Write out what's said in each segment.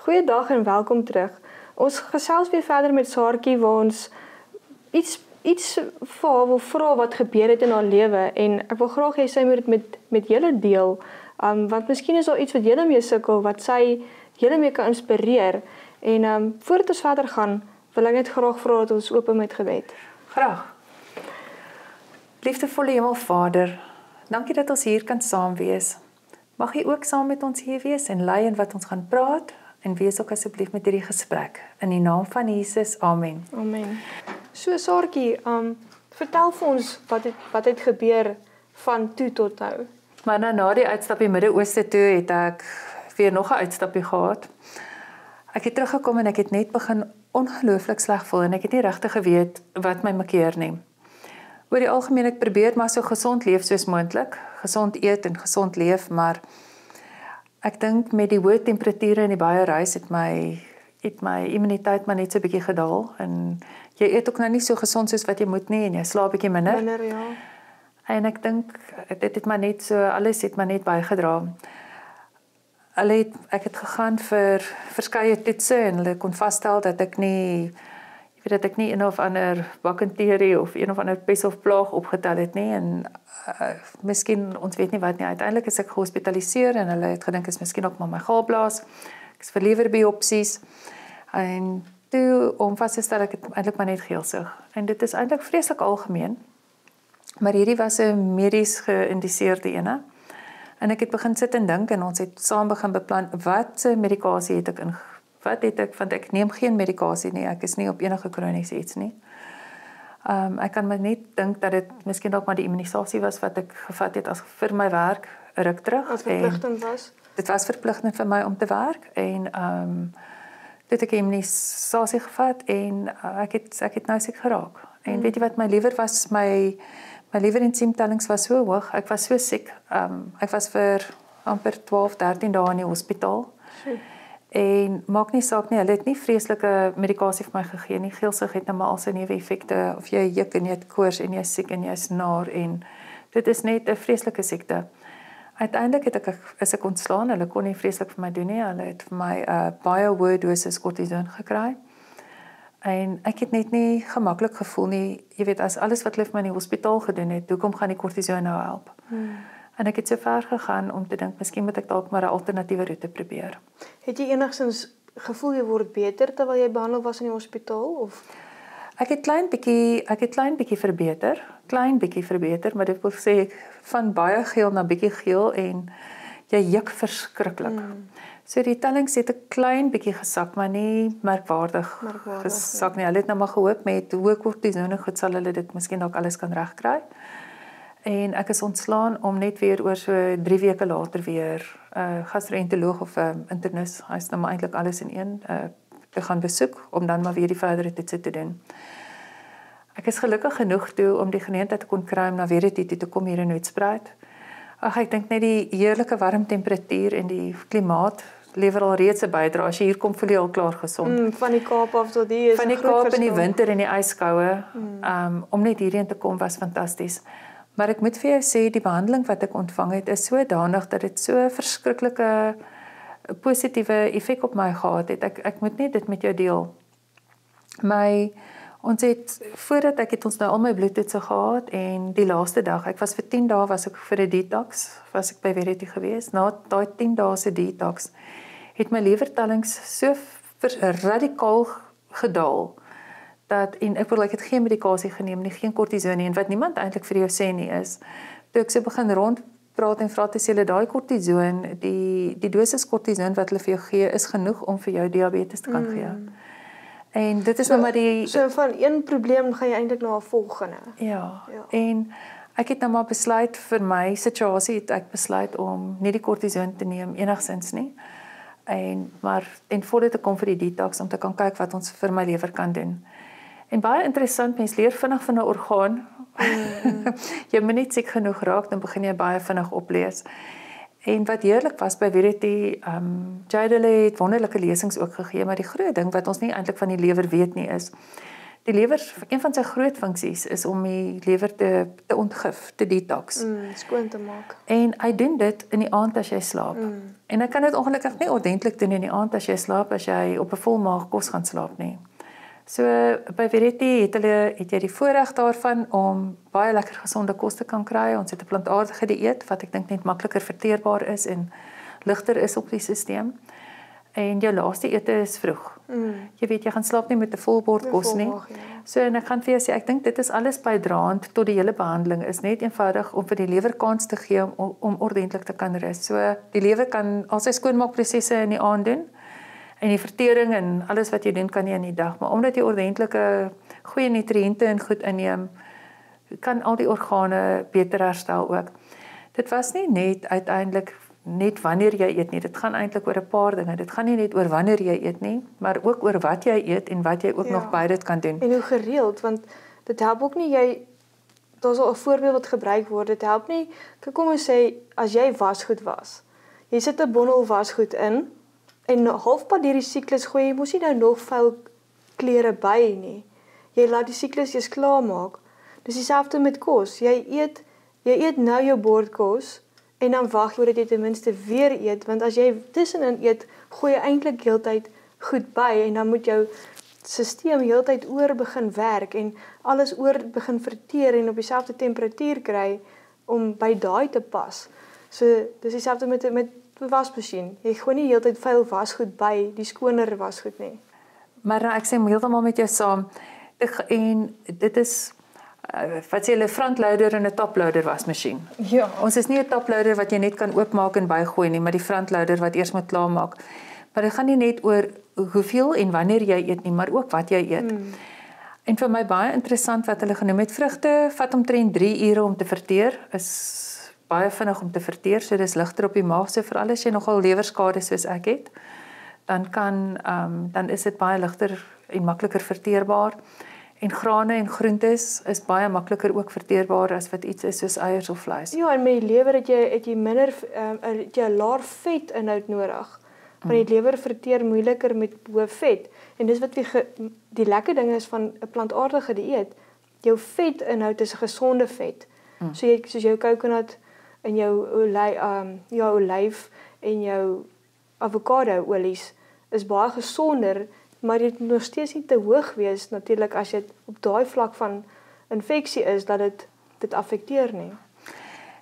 Goeiedag en welkom terug. Ons gesels weer verder met Saartjie waar ons iets vir haar wil vra wat gebeur het in haar lewe en ek wil graag hê sy moet dit met julle deel. Want miskien is daar iets wat julle mee sukkel wat sy julle mee kan inspireer. En voordat ons verder gaan, wil ek net graag vra dat ons open met gebed. Graag. Liefdevolle Hemelvader, dankie dat ons hier kan saam wees. Mag U ook saam met ons hier wees en lei in wat ons gaan praat en wees ook asseblief met hierdie gesprek. In die naam van Jesus, amen. Amen. So Saartjie, vertel vir ons wat het gebeur van toe tot nou. Maar na die uitstapie Midde-Ooste toe het ek weer nog 'n uitstapie gehad. Ek het teruggekom en ek het net begin ongelooflik sleg voel en ek het nie regtig geweet wat my makeer nie. Oor die algemeen ek probeer maar so gesond leef soos moontlik, gesond eet en gesond leef, maar ek dink met die hoë temperature en die baie reis het my immuniteit maar net so 'n bietjie gedaal en jy eet ook nou nie so gesond soos wat jy moet nie en jy slaap bietjie minder. Minder, ja. En ek dink dit het maar net so alles het maar net bygedra. Ek het gegaan vir verskeie toetse en hulle kon vasstel dat ek nie een of ander bakterie of een of ander pes of plaag opgetel het nie en miskien ons weet nie wat nie. Uiteindelik is ek gehospitaliseer en hulle het gedink is miskien ook maar my galblaas. Ek is vir lewerbiopsies en toe om vas te stel ek het eintlik maar net geelsig. En dit is eintlik vreeslik algemeen. Maar hierdie was 'n medies geïndiseerde ene. En ek het begin sit en dink en ons het saam begin beplan wat medikasie het ek want ek neem geen medikasie nie, ek is nie op enige kroniese iets nie. Ek kan maar net dink dat dit miskien dalk maar die immunisasie was wat ek gevat het as vir my werk 'n ruk terug. Wat verpligtend was? Dit was verpligtend vir my om te werk en toe het ek immunisasie gevat en ek het nou siek geraak. En weet jy wat my liewer was, my liewerenzymtellings was so hoog, ek was so siek. Ek was vir amper 12-13 dae in die hospitaal. En maak nie saak nie, hulle het nie vreeslike medikasie vir my gegee nie. Geelsig het nou maar al sy neeweffekte of jy juk en jy het koors en jy is siek en jy is naar en dit is net 'n vreeslike siekte. Uiteindelik is ek ontslaan, hulle kon nie vreeslik vir my doen nie. Hulle het vir my baie hoë dosis kortison gekry. En ek het net nie gemaklik gevoel nie. Jy weet, as alles wat hulle vir my in die hospitaal gedoen het, hoekom gaan die kortison nou help? En ek het so ver gegaan om te dink, miskien moet ek dalk maar 'n alternatiewe roete probeer. Het jy enigstens gevoel jy word beter terwyl jy behandel was in die hospitaal of? Ek het klein bietjie verbeter, maar dit wil sê van baie geel na bietjie geel en jy juk verskriklik. So die tellings het 'n klein bietjie gesak, maar nie merkwaardig gesak nie. Hulle het nou maar gehoop met hoë kortison goed sal hulle dit miskien dalk alles kan regkry. En ek is ontslaan om net weer oor so 3 weke later weer 'n gastroenteroloog of 'n internis, hy's nou maar eintlik alles in een, te gaan besoek om dan maar weer die verdere toetse te doen. Ek is gelukkig genoeg toe om die geleentheid te kon kry om na weer toe te kom hier in Hoedspruit. Ek dink net die heerlike warm temperatuur en die klimaat lewer al reeds 'n bydrae. As jy hier kom voel jy al klaar gesond. Van die Kaap af tot hier is van die Kaap in die winter en die yskoue, om net hierheen te kom was fantasties. Maar ek moet vir jou sê, die behandeling wat ek ontvang het, is sodanig dat dit so verskriklike positiewe effek op my gehad het. Ek moet net dit met jou deel. Ons het, voordat ek het ons nou al my bloedtoetse gehad en die laaste dag, ek was vir 10 dae was ek vir 'n detox, was ek by Verity gewees. Na daai 10 dae se detox het my lewertellings so radikaal gedaal en ek het geen medikasie geneem nie, geen kortison nie, en wat niemand eintlik vir jou sê nie is, toe ek so begin rondpraat en vra te sê hulle daai kortison, die dosis kortison wat hulle vir jou gee, is genoeg om vir jou diabetes te kan gee. En dit is nou maar So van een probleem gaan jy eintlik na 'n volgende. Ja, en ek het nou maar besluit vir my situasie, het ek besluit om nie die kortison te neem enigsins nie. Maar ten volle te kom vir die detox om te kan kyk wat ons vir my lewer kan doen. En baie interessant, mens leer vinnig van 'n orgaan. Jy moet net siek genoeg raak, dan begin jy baie vinnig oplees. En wat heerlik was by Verity, Jadele het wonderlike lesings ook gegee, maar die groot ding wat ons nie eintlik van die lewer weet nie is, die lewer, een van sy groot funksies is om die lewer te ontgif, te detox. Skoon te maak. En hy doen dit in die aand as jy slaap. En hy kan dit ongelukkig nie ordentlik doen in die aand as jy slaap, as jy op 'n vol maag kos gaan slaap nie. So by Verity het jy die voorreg daarvan om baie lekker gesonde kos te kan kry. Ons het 'n plantaardige dieet wat ek dink net makliker verteerbaar is en ligter is op die stelsel. En jou laaste ete is vroeg. Jy weet, jy gaan slaap nie met 'n vol bord kos nie. So en ek gaan vir jou sê, ek dink dit is alles bydraend tot die hele behandeling is net eenvoudig om vir die lewer kans te gee om ordentlik te kan rus. So die lewer kan al sy skoonmaakprosesse in die aand doen en die vertering en alles wat jy doen kan jy in die dag, maar omdat jy ordentlike goeie nutriënte en goed inneem, kan al die organe beter herstel ook. Dit was nie net uiteindelik net wanneer jy eet nie. Dit gaan eintlik oor 'n paar dinge. Dit gaan nie net oor wanneer jy eet nie, maar ook oor wat jy eet en wat jy ook nog by dit kan doen. En hoe gereeld, want dit help ook nie daar's al 'n voorbeeld wat gebruik word. Dit help nie, kom ons sê as jy wasgoed was. Jy sit 'n bondel wasgoed in en halfpad deur die siklus gooi jy mos nie nou nog vuil klere by nie. Jy laat die siklus eers klaar maak. Dis dieselfde met kos. Jy eet nou jou bord kos. En dan wag jy voordat jy ten minste weer eet, want as jy tussenin eet, gooi jy eintlik heeltyd goed by en dan moet jou stelsel heeltyd oor begin werk en alles oor begin verteer en op dieselfde temperatuur kry om by daai te pas. So dis dieselfde met 'n wasmasjien. Jy gooi nie heeltyd vuil wasgoed by die skoner wasgoed nie. Maar ek sê heeltemal met jou saam. En dit is wat sê hulle frontloader en 'n toploader wasmasjien. Ja. Ons is nie 'n toploader wat jy net kan oopmaak en bygooi nie, maar die frontloader wat eers moet klaarmaak. Maar dit gaan nie net oor hoeveel en wanneer jy eet nie, maar ook wat jy eet. En vir my baie interessant wat hulle genoem het, vrugte vat omtrent 3 ure om te verteer, is baie vinnig om te verteer, so dis ligter op die maag, so veral as jy nogal lewerskade soos ek het, dan is dit baie ligter en makliker verteerbaar. En grane en groentes is baie makliker ook verteerbaar as wat iets is soos eiers of vleis. Ja, en met die lewer het jy minder het jy 'n laer vetinhoud nodig. Want die lewer verteer moeiliker met hoë vet. En dis wat die lekker ding is van 'n plantaardige dieet. Jou vetinhoud is 'n gesonde vet. So jy soos jou coconut en jou olyf en jou avokado olies is baie gesonder. Maar dit moet nog steeds nie te hoog wees natuurlik as jy op daai vlak van infeksie is dat dit affekteer nie.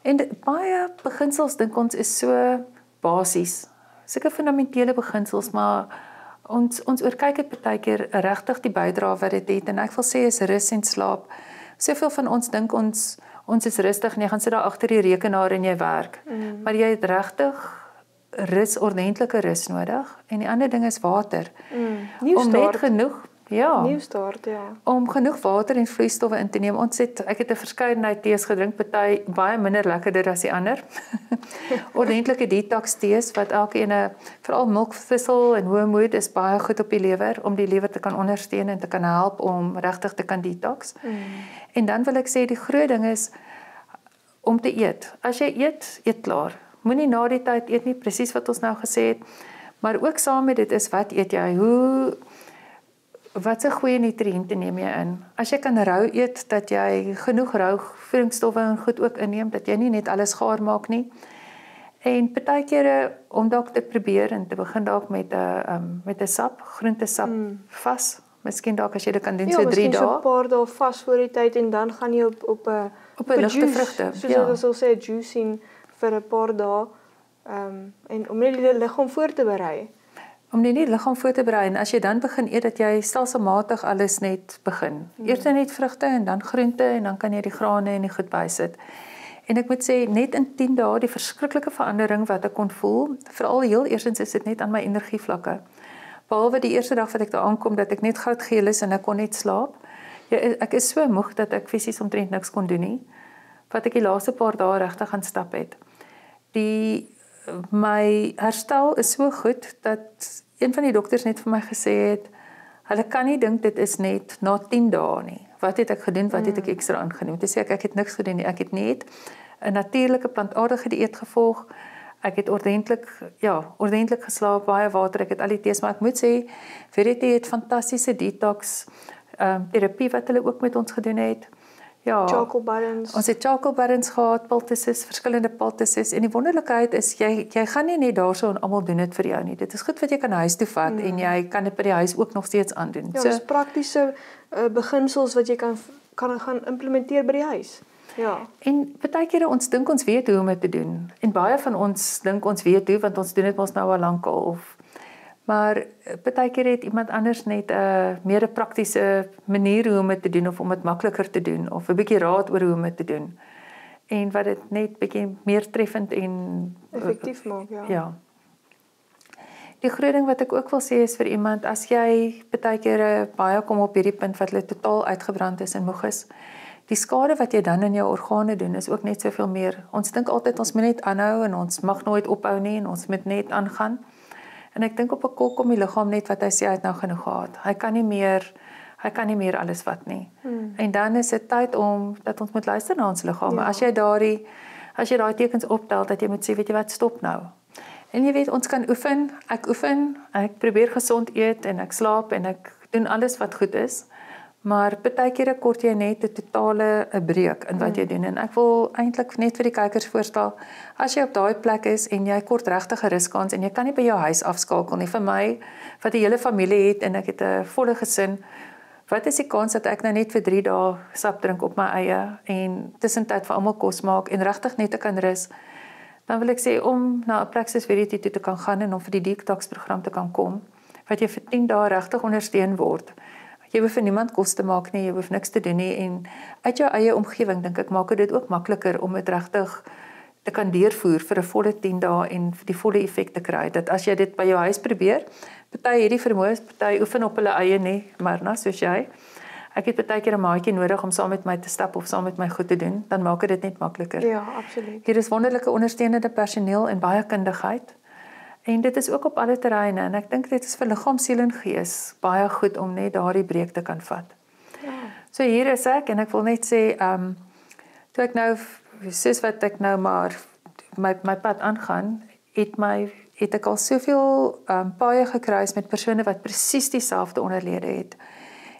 En baie beginsels dink ons is so basies. Sulke fundamentele beginsels, maar ons oorkyk dit baie keer regtig die bydrae wat dit het en ek wil sê is rus en slaap. Soveel van ons dink ons is rustig en jy gaan sit daar agter die rekenaar en jy werk. Maar jy het regtig ordentlike rus nodig en die ander ding is water. Om net genoeg, om genoeg water en vloeistowwe in te neem. Ek het 'n verskeidenheid tees gedrink, party baie minder lekkerder as die ander. Ordentlike detox tees wat elkeen, veral melkvissel en hoëmoed is baie goed op die lewer om die lewer te kan ondersteun en te kan help om regtig te kan detox. En dan wil ek sê die groot ding is om te eet. As jy eet klaar. Moenie na die tyd eet nie, presies wat ons nou gesê het, maar ook saam met dit is wat eet jy, wat se goeie nutriënte neem jy in? As jy kan rou eet, dat jy genoeg rou voedingsstowwe en goed ook inneem, dat jy nie net alles gaar maak nie. En partykeer om dalk te probeer en te begin dalk met 'n sap, groentesap vas. Miskien dalk as jy dit kan doen so 3 dae. Ja, miskien so 'n paar dae vas voor die tyd en dan gaan jy op 'n ligte vrugte. Soos ons sal sê juicing vir 'n paar dae en om net die liggaam voor te berei. Om net die liggaam voor te berei en as jy dan begin eet dat jy stelselmatig alles net begin. Eers net vrugte en dan groente en dan kan jy die grane en die goed bysit. En ek moet sê net in 10 dae die verskriklike verandering wat ek kon voel, veral heel eerstens is dit net aan my energievlakke. Behalwe die eerste dag wat ek daar aankom dat ek net goudgeel is en ek kon net slaap. Ja, ek is so moeg dat ek fisies omtrent niks kon doen nie. Wat ek die laaste paar dae regtig gaan stap het. My herstel is so goed dat een van die dokters net vir my gesê het, hulle kan nie dink dit is net na 10 dae nie. Wat het ek gedoen? Wat het ek ekstra aangeneem? Toe sê ek het niks gedoen nie. Ek het net 'n natuurlike plantaardige dieet gevolg. Ek het ordentlik geslaap, baie water, ek het al die tees, maar ek moet sê, Verity het fantastiese detox terapie wat hulle ook met ons gedoen het. Ja, Charcoal buttons. ons het charcoal buttons gehad, poultices, verskillende poultices, en die wonderlikheid is, jy gaan nie net daarso en almal doen dit vir jou nie. Dit is goed wat jy kan huis toe vat, en jy kan dit by die huis ook nog steeds aandoen. Ja, dis praktiese beginsels wat jy kan gaan implementeer by die huis. Ja. En baie kere ons dink ons weet hoe om dit te doen. En baie van ons dink ons weet hoe, want ons doen dit mos nou al lankal. Maar baie keer het iemand anders net 'n meer praktiese manier hoe om dit te doen, of om dit makliker te doen, of 'n bietjie raad oor hoe om dit te doen. En wat dit net bietjie meer treffend en effektief maak, ja. Ja. Die groot ding wat ek ook wil sê is vir iemand, as jy baie keer baie kom op hierdie punt wat hulle totaal uitgebrand is en moeg is, die skade wat jy dan in jou organe doen is ook net soveel meer. Ons dink altyd ons moet net aanhou en ons mag nooit ophou nie en ons moet net aangaan. En ek dink op 'n kol kom die liggaam net wat hy sê hy het nou genoeg gehad. Hy kan nie meer alles vat nie. En dan is dit tyd dat ons moet luister na ons liggame. Ja. As jy daai tekens optel dat jy moet sê, weet jy wat, stop nou. En jy weet, ons kan oefen, ek probeer gesond eet en ek slaap en ek doen alles wat goed is. Maar baie kere kort jy net 'n totale breek in wat jy doen. En ek wil eintlik net vir die kykers voorstel, as jy op daai plek is en jy kort regtig 'n ruskans en jy kan nie by jou huis afskakel nie. Vir my, wat 'n hele familie het en ek het 'n volle gesin, wat is die kans dat ek nou net vir 3 dae sap drink op my eie en tussentyd vir almal kos maak en regtig net te kan rus? Dan wil ek sê om na 'n plek soos Verity toe te kan gaan en om vir die detox program te kan kom, wat jy vir 10 dae regtig ondersteun word. Jy hoef vir niemand kos te maak nie, jy hoef niks te doen nie, en uit jou eie omgewing dink ek maak dit ook makliker om dit regtig te kan deurvoer vir 'n volle 10 dae en vir die volle effek te kry. Dat as jy dit by jou huis probeer, party hierdie vermoë, party oefen op hulle eie nie, maar nou soos jy. Ek het baie keer 'n maatjie nodig om saam met my te stap of saam met my goed te doen, dan maak dit net makliker. Ja, absoluut. Hier is wonderlike ondersteunende personeel en baie kundigheid. En dit is ook op alle terreine en ek dink dit is vir liggaam, siel en gees baie goed om net daardie breek te kan vat. Ja. So hier is ek en ek wil net sê, toe ek nou, soos wat ek nou maar my pad aangaan, het ek al soveel paaie gekruis met persone wat presies dieselfde onderlede het.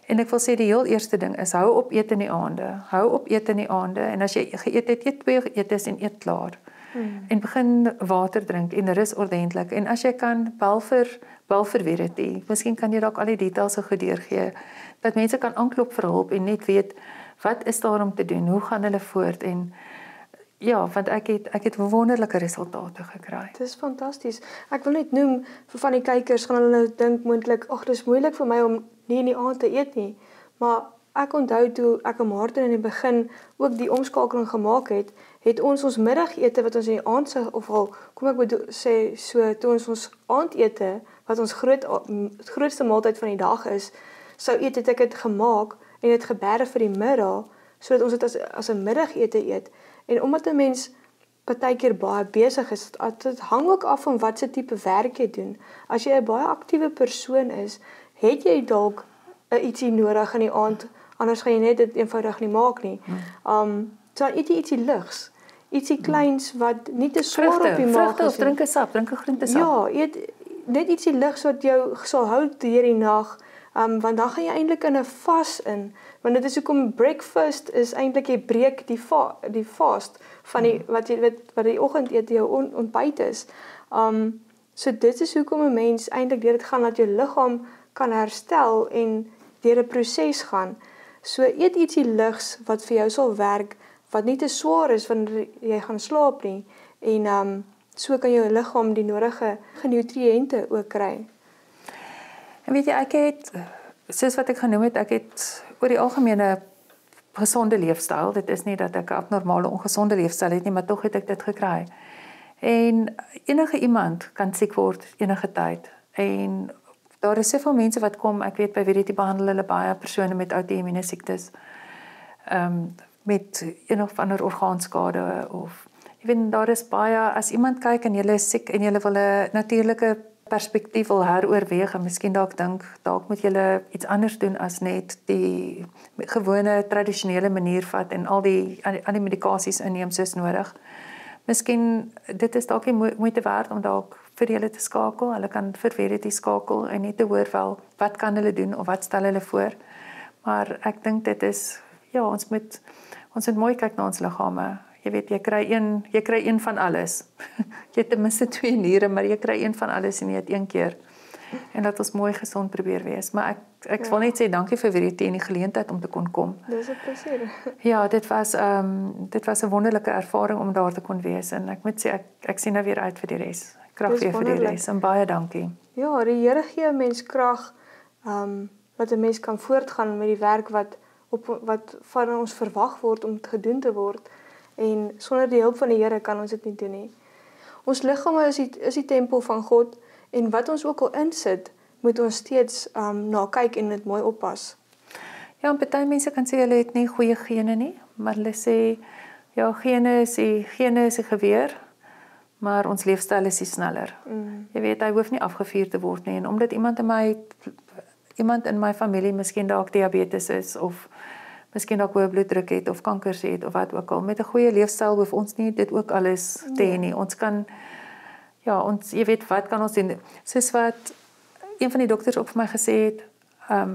En ek wil sê die heel eerste ding is, hou op eet in die aande. Hou op eet in die aande en as jy geëet het, eet 2 etes en eet klaar. En begin water drink en rus ordentlik. En as jy kan, bel vir Verity. Miskien kan jy dalk al die details so goed deurgee, dat mense kan aanklop vir hulp en net weet, wat is daar om te doen? Hoe gaan hulle voort? En ja, want ek het wonderlike resultate gekry. Dit is fantasties. Ek wil net noem, vir van die kykers gaan hulle nou dink moontlik, ag, dis moeilik vir my om nie in die aand te eet nie. Maar ek onthou toe ek en Martin in die begin ook die omskakeling gemaak het ons middagete wat ons in die aand of al, kom ek bedoel sê so, toe ons aandete wat ons grootste maaltyd van die dag is, sou eet, het ek dit gemaak en dit geberg vir die middag, sodat ons dit as 'n middagete eet. En omdat 'n mens partykeer baie besig is, dit hang ook af van wat se tipe werk jy doen. As jy 'n baie aktiewe persoon is, het jy dalk ietsie nodig in die aand, anders gaan jy net dit eenvoudig nie maak nie. So eet jy ietsie ligs, ietsie kleins wat nie te swaar op die maag is. Of drink 'n sap, drink 'n groentesap. Ja, eet net ietsie ligs wat jou sal hou deur die nag, want dan gaan jy eintlik in 'n vas in. Want dit is hoekom breakfast is eintlik jy breek die fast van die wat die oggendete jou ontbyt is. So dit is hoekom 'n mens eintlik deur dit gaan dat jou liggaam kan herstel en deur 'n proses gaan. So eet ietsie ligs wat vir jou sal werk, wat nie te swaar is wanneer jy gaan slaap nie. En so kan jou liggaam die nodige nutriënte ook kry. En weet jy, ek het, soos wat ek genoem het, ek het oor die algemene gesonde leefstyl. Dit is nie dat ek 'n abnormale ongesonde leefstyl het nie, maar tog het ek dit gekry. En enige iemand kan siek word enige tyd. En daar is soveel mense wat kom, ek weet by Verity behandel hulle baie persone met outoimmune siektes, met een of ander orgaanskade of jy weet, daar is baie, as iemand kyk en jy is siek en jy wil 'n natuurlike perspektief wil heroorweeg en miskien dalk moet jy iets anders doen as net die gewone tradisionele manier vat en al die medikasies inneem soos nodig. Miskien dit is dalk nie moeite werd om dalk vir julle te skakel. Hulle kan vir Verity skakel en net te hoor wel wat kan hulle doen of wat stel hulle voor. Maar ek dink dit is ja, ons moet mooi kyk na ons liggame. Jy weet, jy kry een van alles. Jy het ten minste 2 niere, maar jy kry een van alles en jy het een keer. En dat ons mooi gesond probeer wees. Maar ek wil net sê dankie vir weer die geleentheid om te kon kom. Dis 'n plesier. Ja, dit was 'n wonderlike ervaring om daar te kon wees en ek moet sê ek sien nou weer uit vir die res. Krag weer vir die res en baie dankie. Ja, die Here gee 'n mens krag dat 'n mens kan voortgaan met die werk wat van ons verwag word om gedoen te word. En sonder die hulp van die Here kan ons dit nie doen nie. Ons liggame is die tempel van God en wat ons ook al insit, moet ons steeds na kyk en dit mooi oppas. Ja, en party mense kan sê hulle het nie goeie gene nie, maar hulle sê ja, gene is die geweer, maar ons leefstyl is die sneller. Jy weet, hy hoef nie afgevuur te word nie en omdat iemand in my familie miskien dalk diabetes is of miskien dalk hoë bloeddruk het of kankers het of wat ook al, met 'n goeie leefstyl hoef ons nie dit ook alles te hê nie. Ons kan jy weet wat kan ons doen? Soos wat een van die dokters ook vir my gesê het,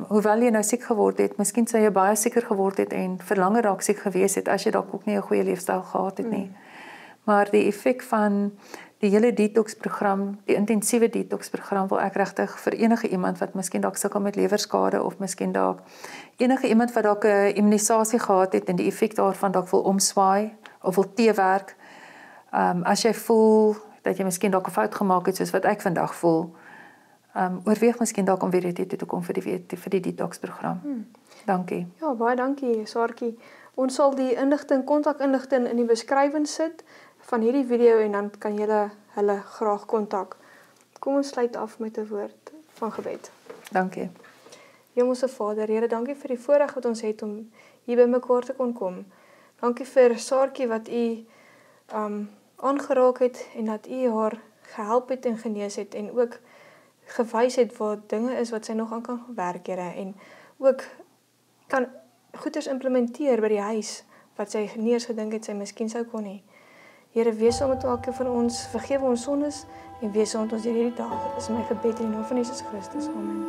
hoewel jy nou siek geword het, miskien sou jy baie sieker geword het en vir langer dalk siek gewees het as jy dalk ook nie 'n goeie leefstyl gehad het nie. Maar die effek van die hele detox-program, die intensiewe detox-program wil ek regtig vir enige iemand wat miskien dalk sukkel met lewerskade of miskien dalk enige iemand wat dalk 'n immunisasie gehad het en die effek daarvan dalk wil omswaai of wil teewerk. As jy voel dat jy miskien dalk 'n fout gemaak het soos wat ek vandag voel, oorweeg miskien dalk om weer hier toe te kom vir die detox-program. Dankie. Ja, baie dankie, Saartjie. Ons sal die kontakinligting in die beskrywing sit van hierdie video en dan kan julle hulle graag kontak. Kom ons sluit af met 'n woord van gebed. Dankie. Hemelse Vader, Here, dankie vir die voorreg wat ons het om hier by mekaar te kon kom. Dankie vir Saartjie wat u aangeraak het en dat u haar gehelp het en genees het en ook gewys het waar dinge is wat sy nog aan kan werk, Here, en ook kan goeders implementeer by die huis wat sy nie eens gedink het sy miskien sou kon hê. Here, wees saam met elkeen van ons, vergewe ons sondes en wees saam met ons deur hierdie dag. Dit is my gebed in die naam van Jesus Christus. Amen.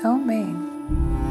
Amen.